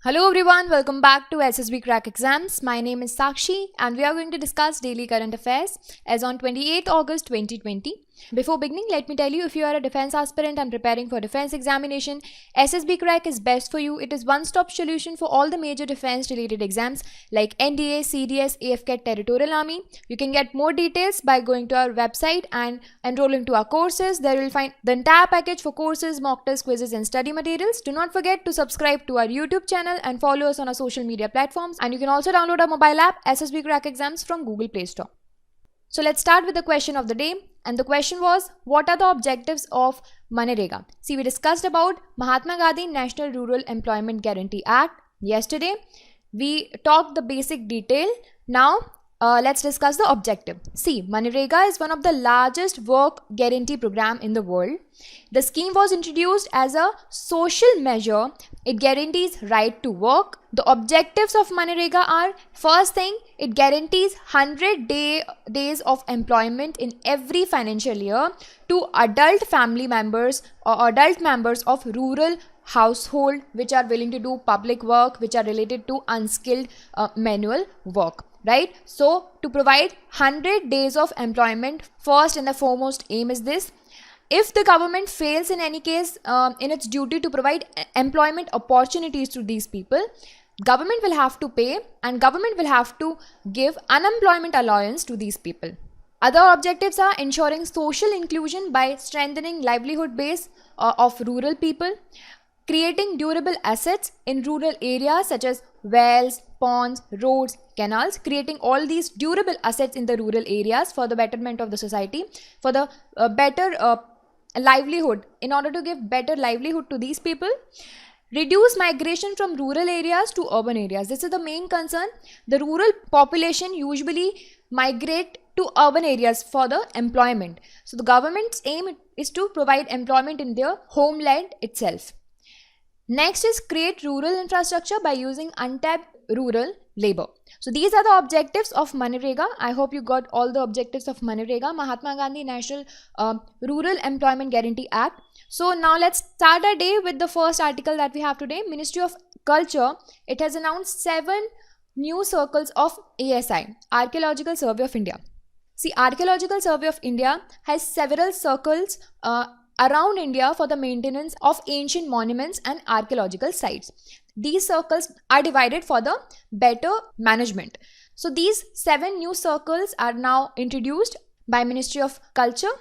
Hello everyone, welcome back to SSB Crack Exams. My name is Sakshi and we are going to discuss daily current affairs as on 28th August 2020. Before beginning, let me tell you, if you are a defense aspirant and preparing for defense examination, SSB Crack is best for you. It is one-stop solution for all the major defense-related exams like NDA, CDS, AFCAT, Territorial Army. You can get more details by going to our website and enrolling to our courses. There you will find the entire package for courses, mock tests, quizzes and study materials. Do not forget to subscribe to our YouTube channel and follow us on our social media platforms. And you can also download our mobile app SSB Crack Exams from Google Play Store. So let's start with the question of the day. And the question was, what are the objectives of MNREGA? See, we discussed about Mahatma Gandhi National Rural Employment Guarantee Act yesterday. We talked the basic detail. Now, let's discuss the objective. See, MNREGA is one of the largest work guarantee program in the world. The scheme was introduced as a social measure. It guarantees right to work. The objectives of MNREGA are, first thing, it guarantees 100 days of employment in every financial year to adult family members or adult members of rural household which are willing to do public work, which are related to unskilled manual work. Right? So, to provide 100 days of employment, first and the foremost aim is this. If the government fails in any case in its duty to provide employment opportunities to these people, government will have to pay and government will have to give unemployment allowance to these people. Other objectives are ensuring social inclusion by strengthening livelihood base of rural people, creating durable assets in rural areas such as wells, ponds, roads, canals, creating all these durable assets in the rural areas for the betterment of the society, for the better livelihood, in order to give better livelihood to these people. Reduce migration from rural areas to urban areas. This is the main concern. The rural population usually migrate to urban areas for the employment. So the government's aim is to provide employment in their homeland itself. Next is create rural infrastructure by using untapped rural labor. So these are the objectives of MNREGA. I hope you got all the objectives of MNREGA, Mahatma Gandhi National Rural Employment Guarantee Act. So now let's start our day with the first article that we have today. Ministry of Culture, it has announced 7 new circles of ASI, Archaeological Survey of India. See, Archaeological Survey of India has several circles around India for the maintenance of ancient monuments and archaeological sites. These circles are divided for the better management. So these 7 new circles are now introduced by Ministry of Culture.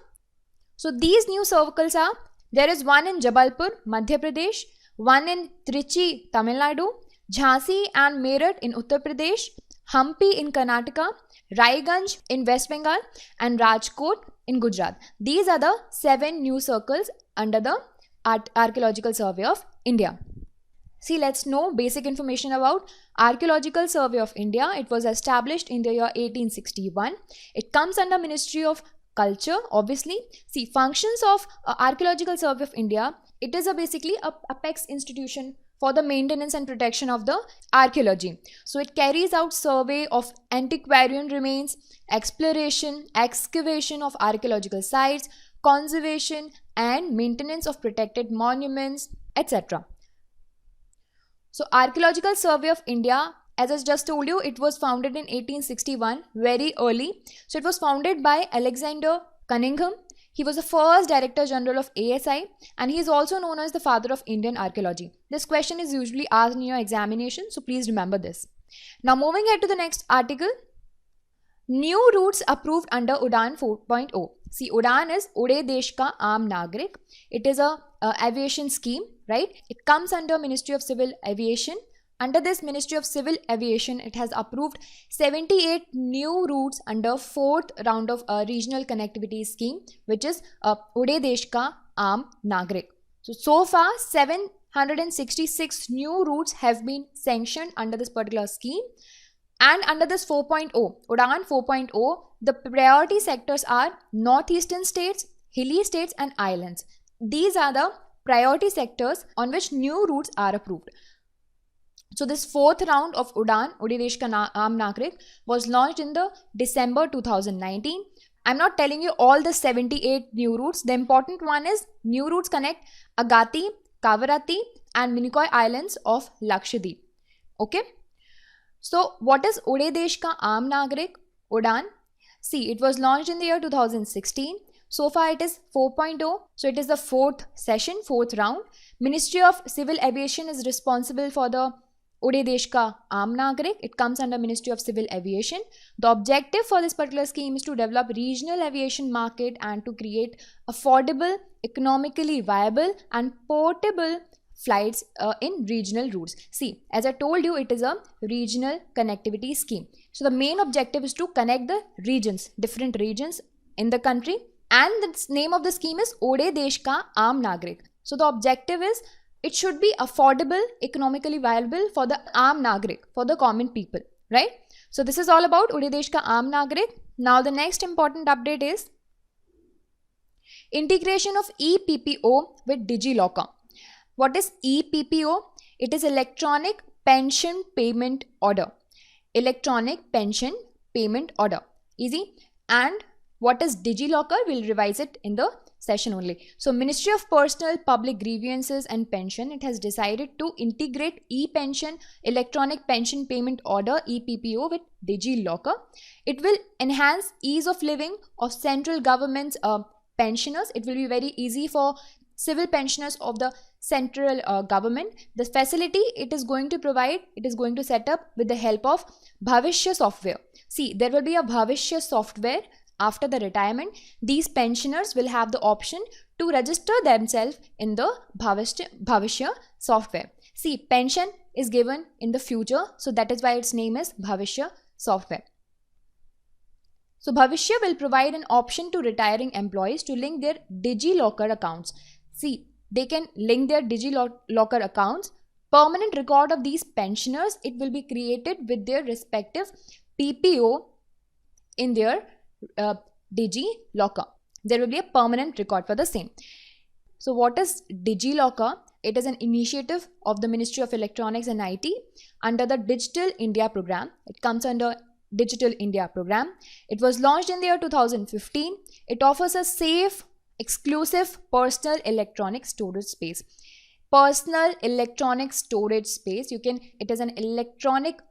So these new circles are, there is one in Jabalpur, Madhya Pradesh, one in Trichy, Tamil Nadu, Jhansi and Meerut in Uttar Pradesh, Hampi in Karnataka, Raiganj in West Bengal and Rajkot in Gujarat. These are the 7 new circles under the Archaeological Survey of India. See, let's know basic information about Archaeological Survey of India. It was established in the year 1861. It comes under Ministry of Culture, obviously. See, functions of Archaeological Survey of India, it is basically a apex institution for the maintenance and protection of the archaeology. So it carries out survey of antiquarian remains, exploration, excavation of archaeological sites, conservation and maintenance of protected monuments, etc. So Archaeological Survey of India, as I just told you, it was founded in 1861, very early. So it was founded by Alexander Cunningham. He was the first Director General of ASI and he is also known as the father of Indian archaeology. This question is usually asked in your examination, so please remember this. Now moving ahead to the next article. New routes approved under Udan 4.0. See, Udan is Ude Desh Ka Aam Nagrik. It is a aviation scheme, right? It comes under Ministry of Civil Aviation. Under this Ministry of Civil Aviation, it has approved 78 new routes under 4th round of regional connectivity scheme, which is Ude Desh Ka Aam Nagrik. So far, 766 new routes have been sanctioned under this particular scheme. And under this 4.0, Udan 4.0, the priority sectors are northeastern states, hilly states and islands. These are the priority sectors on which new routes are approved. So this 4th round of Udan, Ude Desh Ka Aam Nagrik, was launched in the December 2019. I'm not telling you all the 78 new routes. The important one is new routes connect Agatti, Kavarati and Minicoy Islands of Lakshadweep. Okay. So what is Ude Desh Ka Aam Nagrik, Udan? See, it was launched in the year 2016. So far it is 4.0. So it is the fourth session, fourth round. Ministry of Civil Aviation is responsible for the Ude Desh Ka Aam Nagrik. It comes under Ministry of Civil Aviation. The objective for this particular scheme is to develop regional aviation market and to create affordable, economically viable and portable flights in regional routes. See, as I told you, it is a regional connectivity scheme. So the main objective is to connect the regions, different regions in the country, and the name of the scheme is Ude Desh Ka Aam Nagrik. So the objective is it should be affordable, economically viable for the Aam Nagrik, for the common people, right? So this is all about Ude Desh Ka Aam Nagrik. Now the next important update is integration of ePPO with DigiLocker. What is ePPO? It is Electronic Pension Payment Order. Electronic Pension Payment Order. Easy. And what is DigiLocker? We'll revise it in the session only. So Ministry of Personal Public Grievances and Pension, it has decided to integrate ePension, Electronic Pension Payment Order, ePPO with DigiLocker. It will enhance ease of living of central government's pensioners. It will be very easy for civil pensioners of the central government. The facility it is going to provide, it is going to set up with the help of Bhavishya software. See, there will be a Bhavishya software. After the retirement, these pensioners will have the option to register themselves in the Bhavishya software. See, pension is given in the future, so that is why its name is Bhavishya software. So Bhavishya will provide an option to retiring employees to link their DigiLocker accounts. See, they can link their DigiLocker accounts. Permanent record of these pensioners, it will be created with their respective PPO in their DigiLocker. There will be a permanent record for the same. So what is DigiLocker? It is an initiative of the Ministry of Electronics and IT under the Digital India program. It comes under Digital India program. It was launched in the year 2015. It offers a safe, exclusive personal electronic storage space. Personal electronic storage space. It is an electronic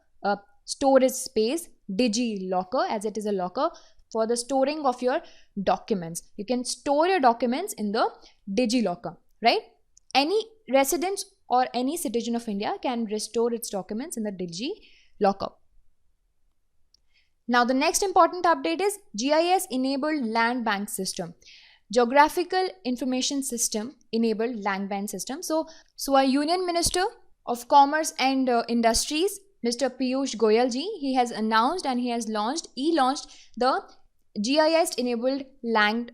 storage space, DigiLocker, as it is a locker for the storing of your documents. You can store your documents in the DigiLocker, right? Any resident or any citizen of India can restore its documents in the DigiLocker. Now the next important update is GIS enabled land bank system. Geographical Information System enabled land bank system. So our Union Minister of Commerce and Industries, Mr. Piyush Goyal ji, he has announced and he launched the GIS enabled land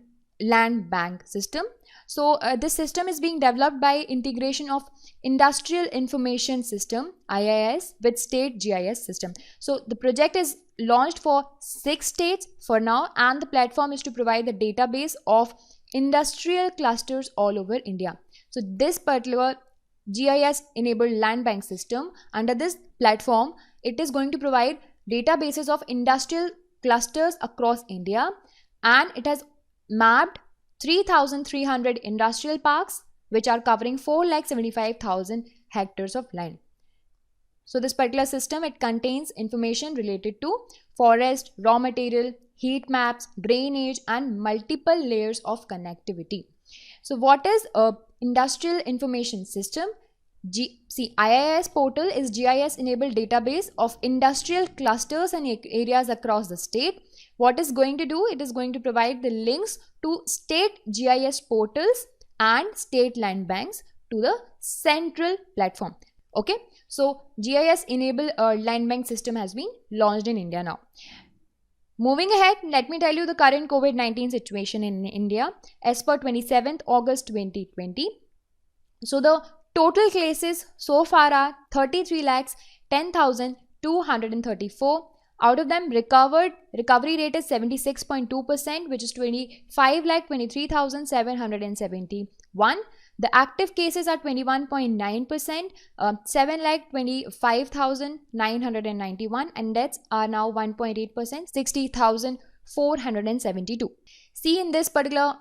bank system. So this system is being developed by integration of Industrial Information System IIS with state GIS system. So the project is launched for 6 states for now, and the platform is to provide the database of industrial clusters all over India. So this particular GIS enabled land bank system, under this platform, it is going to provide databases of industrial clusters across India, and it has mapped 3,300 industrial parks which are covering 4,75,000 hectares of land. So this particular system, it contains information related to forest, raw material, heat maps, drainage and multiple layers of connectivity. So what is a industrial information system? IIS portal is GIS enabled database of industrial clusters and areas across the state. What is going to do? It is going to provide the links to state GIS portals and state land banks to the central platform. Okay, so GIS enabled land bank system has been launched in India now. Moving ahead, let me tell you the current COVID-19 situation in India as per 27th August 2020. So the total cases so far are 33,10,234. Out of them, recovery rate is 76.2%, which is 25,23,771. The active cases are 21.9%, 7,25,991, and deaths are now 1.8%, 60,472. See, in this particular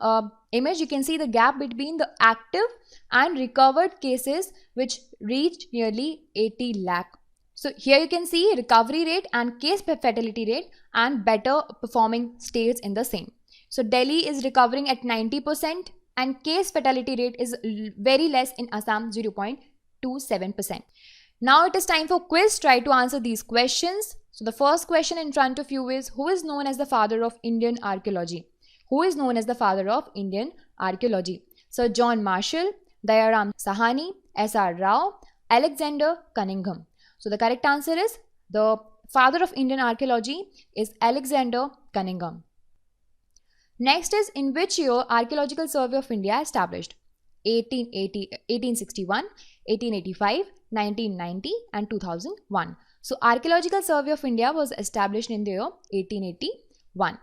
image, you can see the gap between the active and recovered cases, which reached nearly 80 lakh. So here you can see recovery rate and case fatality rate and better performing states in the same. So Delhi is recovering at 90% and case fatality rate is very less in Assam, 0.27%. Now it is time for quiz. Try to answer these questions. So the first question in front of you is, who is known as the father of Indian archaeology? Who is known as the father of Indian archaeology? Sir John Marshall, Dayaram Sahani, S.R. Rao, Alexander Cunningham. So the correct answer is, the father of Indian archaeology is Alexander Cunningham. Next is, in which year Archaeological Survey of India established? 1861, 1885, 1990 and 2001. So Archaeological Survey of India was established in the year 1881.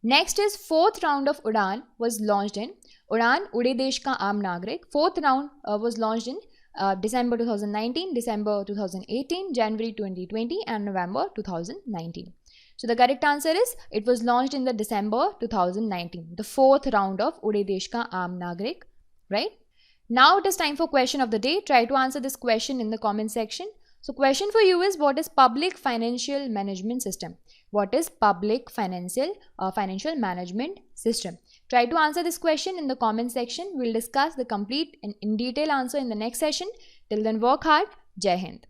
Next is, fourth round of Udaan was launched in Udaan Ude Desh Ka Aam Nagrik. Fourth round was launched in December 2019, December 2018, January 2020 and November 2019. So the correct answer is, it was launched in the December 2019, the fourth round of Ude Desh Ka Aam Nagrik, right? Now it is time for question of the day. Try to answer this question in the comment section. So question for you is, what is public financial management system? What is public financial management system? Try to answer this question in the comment section. We'll discuss the complete and in detail answer in the next session. Till then, work hard. Jai Hind.